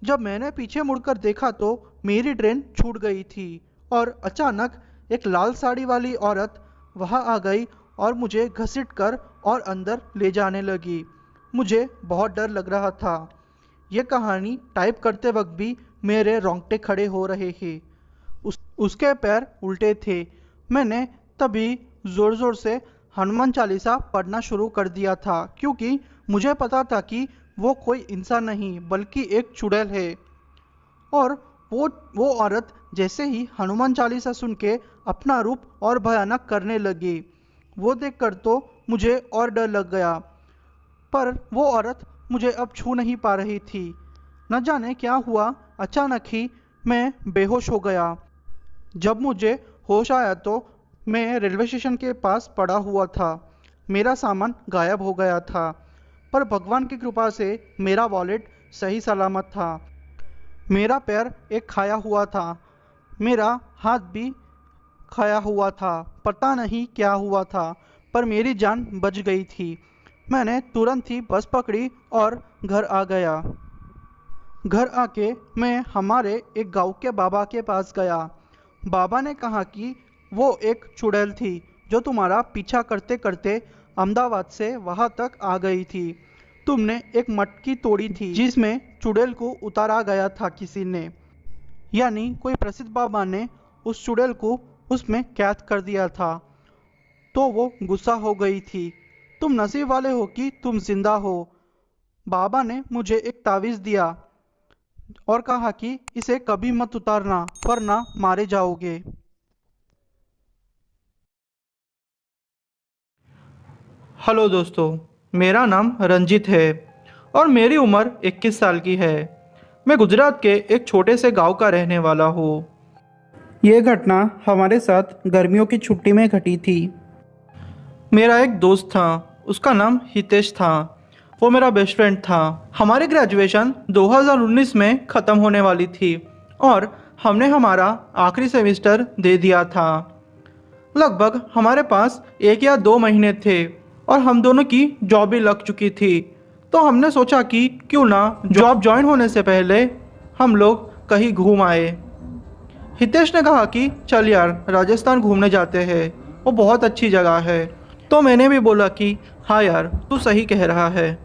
जब मैंने पीछे मुड़कर देखा तो मेरी ट्रेन छूट गई थी और अचानक एक लाल साड़ी वाली औरत वहाँ आ गई और मुझे घसीटकर और अंदर ले जाने लगी। मुझे बहुत डर लग रहा था। ये कहानी टाइप करते वक्त भी मेरे रोंगटे खड़े हो रहे थे। उसके पैर उल्टे थे। मैंने तभी ज़ोर ज़ोर से हनुमान चालीसा पढ़ना शुरू कर दिया था, क्योंकि मुझे पता था कि वो कोई इंसान नहीं बल्कि एक चुड़ैल है। और वो औरत जैसे ही हनुमान चालीसा सुन के अपना रूप और भयानक करने लगी। वो देखकर तो मुझे और डर लग गया। पर वो औरत मुझे अब छू नहीं पा रही थी। न जाने क्या हुआ, अचानक ही मैं बेहोश हो गया। जब मुझे होश आया तो मैं रेलवे स्टेशन के पास पड़ा हुआ था। मेरा सामान गायब हो गया था, पर भगवान की कृपा से मेरा वॉलेट सही सलामत था। मेरा पैर एक खाया हुआ था, मेरा हाथ भी खाया हुआ था। पता नहीं क्या हुआ था, पर मेरी जान बच गई थी। मैंने तुरंत ही बस पकड़ी और घर आ गया। घर आके मैं हमारे एक गांव के बाबा के पास गया। बाबा ने कहा कि वो एक चुड़ैल थी जो तुम्हारा पीछा करते करते अहमदाबाद से वहाँ तक आ गई थी। तुमने एक मटकी तोड़ी थी जिसमें चुड़ैल को उतारा गया था किसी ने, यानी कोई प्रसिद्ध बाबा ने उस चुड़ैल को उसमें कैद कर दिया था। तो वो गुस्सा हो गई थी। तुम नसीब वाले हो कि तुम जिंदा हो। बाबा ने मुझे एक तावीज़ दिया और कहा कि इसे कभी मत उतारना वरना मारे जाओगे। हेलो दोस्तों, मेरा नाम रंजित है और मेरी उम्र 21 साल की है। मैं गुजरात के एक छोटे से गांव का रहने वाला हूँ। ये घटना हमारे साथ गर्मियों की छुट्टी में घटी थी। मेरा एक दोस्त था, उसका नाम हितेश था। वो मेरा बेस्ट फ्रेंड था। हमारी ग्रेजुएशन 2019 में ख़त्म होने वाली थी और हमने हमारा आखिरी सेमेस्टर दे दिया था। लगभग हमारे पास 1 या 2 महीने थे और हम दोनों की जॉब भी लग चुकी थी। तो हमने सोचा कि क्यों ना जॉब ज्वाइन होने से पहले हम लोग कहीं घूम आए। हितेश ने कहा कि चल यार राजस्थान घूमने जाते हैं, वो बहुत अच्छी जगह है। तो मैंने भी बोला कि हाँ यार तू सही कह रहा है,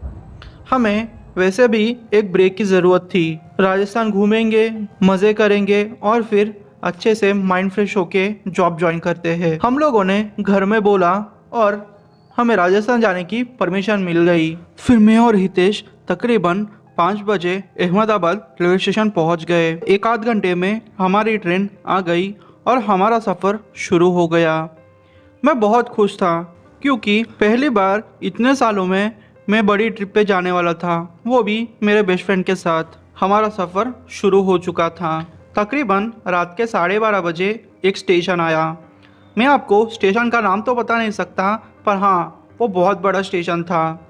हमें वैसे भी एक ब्रेक की ज़रूरत थी। राजस्थान घूमेंगे, मज़े करेंगे और फिर अच्छे से माइंड फ्रेश होके जॉब ज्वाइन करते हैं। हम लोगों ने घर में बोला और हमें राजस्थान जाने की परमिशन मिल गई। फिर मैं और हितेश तकरीबन 5 बजे अहमदाबाद रेलवे स्टेशन पहुंच गए। 1 आध घंटे में हमारी ट्रेन आ गई और हमारा सफ़र शुरू हो गया। मैं बहुत खुश था क्योंकि पहली बार इतने सालों में मैं बड़ी ट्रिप पे जाने वाला था, वो भी मेरे बेस्ट फ्रेंड के साथ। हमारा सफ़र शुरू हो चुका था। तकरीबन रात के 12:30 बजे एक स्टेशन आया। मैं आपको स्टेशन का नाम तो बता नहीं सकता, पर हाँ वो बहुत बड़ा स्टेशन था।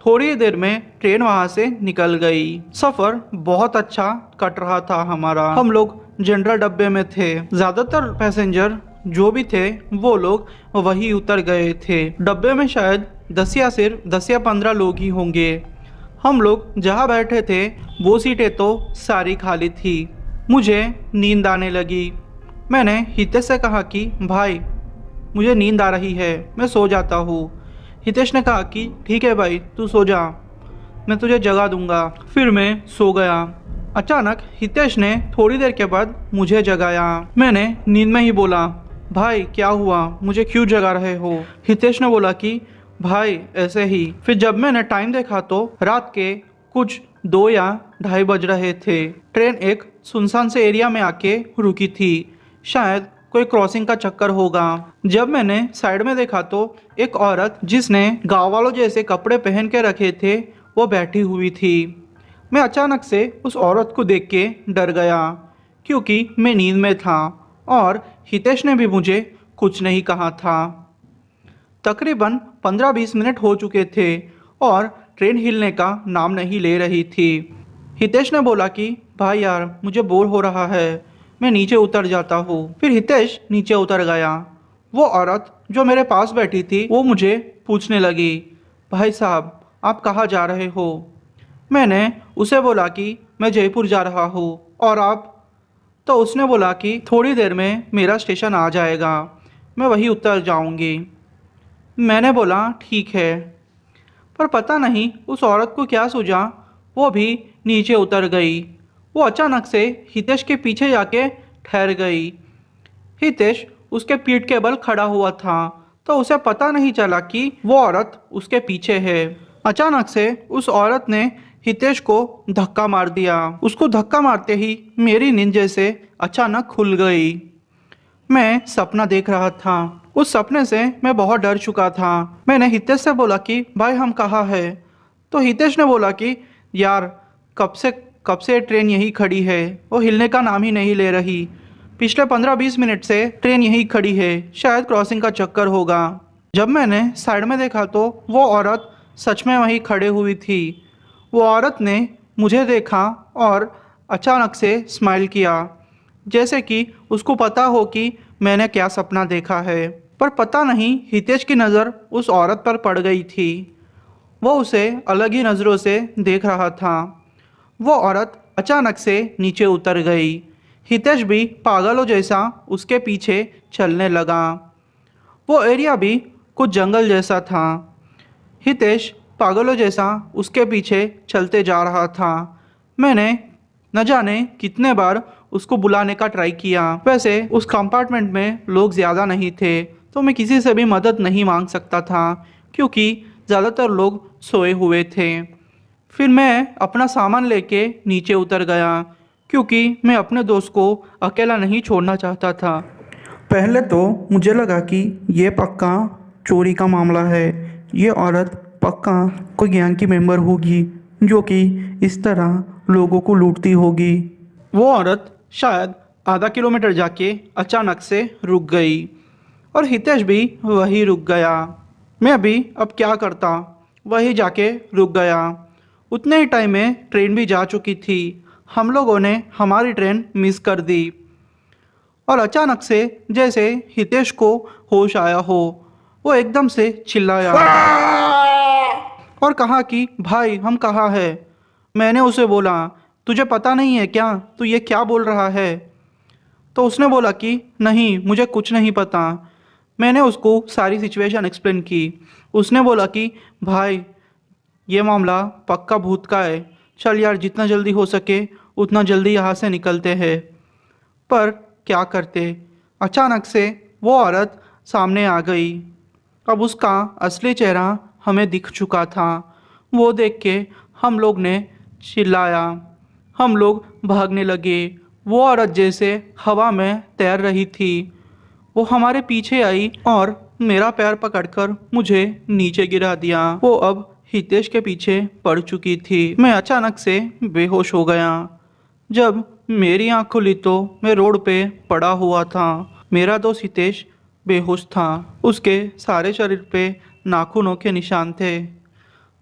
थोड़ी देर में ट्रेन वहाँ से निकल गई। सफ़र बहुत अच्छा कट रहा था हमारा। हम लोग जनरल डब्बे में थे। ज़्यादातर पैसेंजर जो भी थे वो लोग वही उतर गए थे। डब्बे में शायद 10 या 15 लोग ही होंगे। हम लोग जहाँ बैठे थे वो सीटें तो सारी खाली थी। मुझे नींद आने लगी। मैंने हितेश से कहा कि भाई मुझे नींद आ रही है, मैं सो जाता हूँ। हितेश ने कहा कि ठीक है भाई तू सो जा, मैं तुझे जगा दूंगा। फिर मैं सो गया। अचानक हितेश ने थोड़ी देर के बाद मुझे जगाया। मैंने नींद में ही बोला भाई क्या हुआ, मुझे क्यों जगा रहे हो? हितेश ने बोला कि भाई ऐसे ही। फिर जब मैंने टाइम देखा तो रात के कुछ 2 या 2:30 बज रहे थे। ट्रेन एक सुनसान से एरिया में आके रुकी थी, शायद कोई क्रॉसिंग का चक्कर होगा। जब मैंने साइड में देखा तो एक औरत जिसने गाँव वालों जैसे कपड़े पहन के रखे थे वो बैठी हुई थी। मैं अचानक से उस औरत को देख के डर गया क्योंकि मैं नींद में था और हितेश ने भी मुझे कुछ नहीं कहा था। तकरीबन 15-20 मिनट हो चुके थे और ट्रेन हिलने का नाम नहीं ले रही थी। हितेश ने बोला कि भाई यार मुझे बोर हो रहा है, मैं नीचे उतर जाता हूँ। फिर हितेश नीचे उतर गया। वो औरत जो मेरे पास बैठी थी वो मुझे पूछने लगी भाई साहब आप कहाँ जा रहे हो? मैंने उसे बोला कि मैं जयपुर जा रहा हूँ। और आप? तो उसने बोला कि थोड़ी देर में मेरा स्टेशन आ जाएगा, मैं वहीं उतर जाऊँगी। मैंने बोला ठीक है। पर पता नहीं उस औरत को क्या सूझा, वो भी नीचे उतर गई। वो अचानक से हितेश के पीछे जाके ठहर गई। हितेश उसके पीठ के बल खड़ा हुआ था तो उसे पता नहीं चला कि वो औरत उसके पीछे है। अचानक से उस औरत ने हितेश को धक्का मार दिया। उसको धक्का मारते ही मेरी नींद जैसे अचानक खुल गई। मैं सपना देख रहा था। उस सपने से मैं बहुत डर चुका था। मैंने हितेश से बोला कि भाई हम कहाँ हैं? तो हितेश ने बोला कि यार कब से ट्रेन यहीं खड़ी है, वो हिलने का नाम ही नहीं ले रही। पिछले 15-20 मिनट से ट्रेन यहीं खड़ी है, शायद क्रॉसिंग का चक्कर होगा। जब मैंने साइड में देखा तो वो औरत सच में वहीं खड़े हुई थी। वो औरत ने मुझे देखा और अचानक से स्माइल किया, जैसे कि उसको पता हो कि मैंने क्या सपना देखा है। पर पता नहीं हितेश की नज़र उस औरत पर पड़ गई थी। वो उसे अलग ही नज़रों से देख रहा था। वो औरत अचानक से नीचे उतर गई। हितेश भी पागलों जैसा उसके पीछे चलने लगा। वो एरिया भी कुछ जंगल जैसा था। हितेश पागलों जैसा उसके पीछे चलते जा रहा था। मैंने न जाने कितने बार उसको बुलाने का ट्राई किया। वैसे उस कंपार्टमेंट में लोग ज़्यादा नहीं थे तो मैं किसी से भी मदद नहीं मांग सकता था क्योंकि ज़्यादातर लोग सोए हुए थे। फिर मैं अपना सामान लेके नीचे उतर गया क्योंकि मैं अपने दोस्त को अकेला नहीं छोड़ना चाहता था। पहले तो मुझे लगा कि ये पक्का चोरी का मामला है, ये औरत पक्का कोई गैंग की मेंबर होगी जो कि इस तरह लोगों को लूटती होगी। वो औरत शायद आधा किलोमीटर जाके अचानक से रुक गई और हितेश भी वहीं रुक गया। मैं भी अब क्या करता, वहीं जाके रुक गया। उतने ही टाइम में ट्रेन भी जा चुकी थी। हम लोगों ने हमारी ट्रेन मिस कर दी और अचानक से जैसे हितेश को होश आया हो, वो एकदम से चिल्लाया और कहा कि भाई हम कहाँ है। मैंने उसे बोला तुझे पता नहीं है क्या, तू ये क्या बोल रहा है। तो उसने बोला कि नहीं मुझे कुछ नहीं पता। मैंने उसको सारी सिचुएशन एक्सप्लेन की। उसने बोला कि भाई ये मामला पक्का भूत का है, चल यार जितना जल्दी हो सके उतना जल्दी यहाँ से निकलते हैं। पर क्या करते, अचानक से वो औरत सामने आ गई। अब उसका असली चेहरा हमें दिख चुका था। वो देख के हम लोग ने चिल्लाया, हम लोग भागने लगे। वो औरत जैसे हवा में तैर रही थी, वो हमारे पीछे आई और मेरा पैर पकड़कर मुझे नीचे गिरा दिया। वो अब हितेश के पीछे पड़ चुकी थी। मैं अचानक से बेहोश हो गया। जब मेरी आँख खुली तो मैं रोड पे पड़ा हुआ था। मेरा दोस्त हितेश बेहोश था। उसके सारे शरीर पे नाखूनों के निशान थे।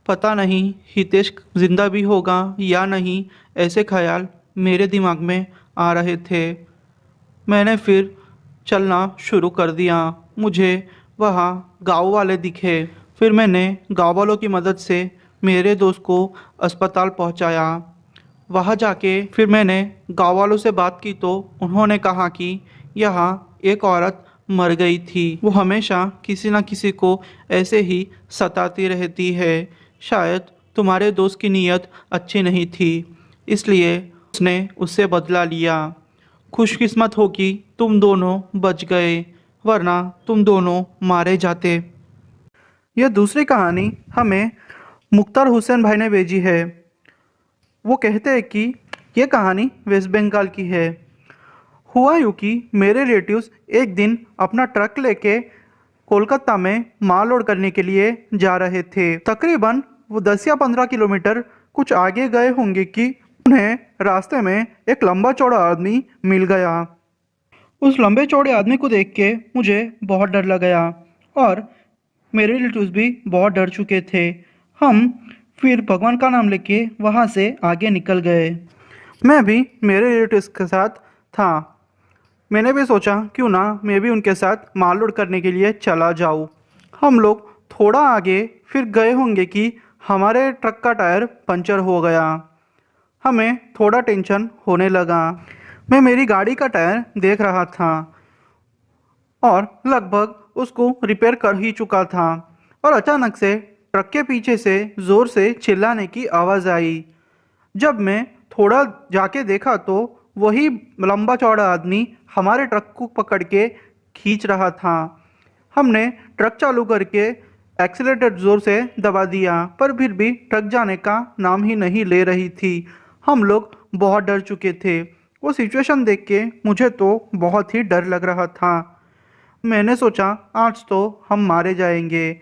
पता नहीं हितेश जिंदा भी होगा या नहीं, ऐसे ख्याल मेरे दिमाग में आ रहे थे। मैंने फिर चलना शुरू कर दिया। मुझे वहाँ गांव वाले दिखे। फिर मैंने गांव वालों की मदद से मेरे दोस्त को अस्पताल पहुँचाया। वहाँ जाके फिर मैंने गांव वालों से बात की तो उन्होंने कहा कि यहाँ एक औरत मर गई थी। वो हमेशा किसी न किसी को ऐसे ही सताती रहती है। शायद तुम्हारे दोस्त की नीयत अच्छी नहीं थी, इसलिए उसने उससे बदला लिया। खुशकिस्मत हो कि तुम दोनों बच गए, वरना तुम दोनों मारे जाते। यह दूसरी कहानी हमें मुख्तार हुसैन भाई ने भेजी है। वो कहते हैं कि ये कहानी वेस्ट बंगाल की है। हुआ यूँ कि मेरे रिलेटिव्स एक दिन अपना ट्रक लेके कोलकाता में माल लोड करने के लिए जा रहे थे। तकरीबन वो 10 या 15 किलोमीटर कुछ आगे गए होंगे कि उन्हें रास्ते में एक लंबा चौड़ा आदमी मिल गया। उस लंबे चौड़े आदमी को देख के मुझे बहुत डर लग गया और मेरे रिलेटिव्स भी बहुत डर चुके थे। हम फिर भगवान का नाम लेके वहाँ से आगे निकल गए। मैं भी मेरे रिलेटिव्स के साथ था। मैंने भी सोचा क्यों ना मैं भी उनके साथ माल लोड करने के लिए चला जाऊँ। हम लोग थोड़ा आगे फिर गए होंगे कि हमारे ट्रक का टायर पंचर हो गया। हमें थोड़ा टेंशन होने लगा। मैं मेरी गाड़ी का टायर देख रहा था और लगभग उसको रिपेयर कर ही चुका था और अचानक से ट्रक के पीछे से ज़ोर से चिल्लाने की आवाज़ आई। जब मैं थोड़ा जाके देखा तो वही लंबा चौड़ा आदमी हमारे ट्रक को पकड़ के खींच रहा था। हमने ट्रक चालू करके एक्सीलरेटर ज़ोर से दबा दिया, पर फिर भी ट्रक जाने का नाम ही नहीं ले रही थी। हम लोग बहुत डर चुके थे। वो सिचुएशन देख के मुझे तो बहुत ही डर लग रहा था। मैंने सोचा आज तो हम मारे जाएंगे,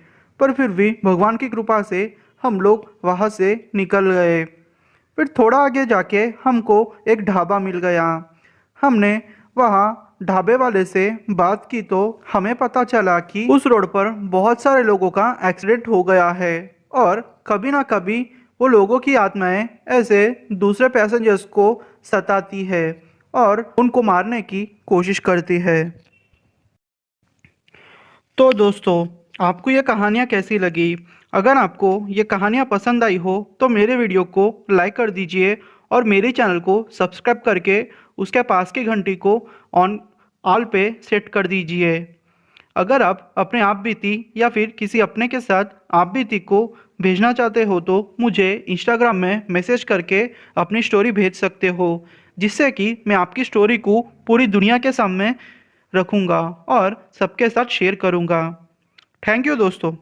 पर फिर भी भगवान की कृपा से हम लोग वहाँ से निकल गए। फिर थोड़ा आगे जाके हमको एक ढाबा मिल गया। हमने वहाँ ढाबे वाले से बात की तो हमें पता चला कि उस रोड पर बहुत सारे लोगों का एक्सीडेंट हो गया है और कभी ना कभी वो लोगों की आत्माएं ऐसे दूसरे पैसेंजर्स को सताती है और उनको मारने की कोशिश करती है। तो दोस्तों, आपको ये कहानियाँ कैसी लगी? अगर आपको ये कहानियाँ पसंद आई हो तो मेरे वीडियो को लाइक कर दीजिए और मेरे चैनल को सब्सक्राइब करके उसके पास की घंटी को ऑल पे सेट कर दीजिए। अगर आप अपने आप बीती या फिर किसी अपने के साथ आप बीती को भेजना चाहते हो तो मुझे इंस्टाग्राम में मैसेज करके अपनी स्टोरी भेज सकते हो, जिससे कि मैं आपकी स्टोरी को पूरी दुनिया के सामने रखूँगा और सबके साथ शेयर करूँगा। थैंक यू दोस्तों।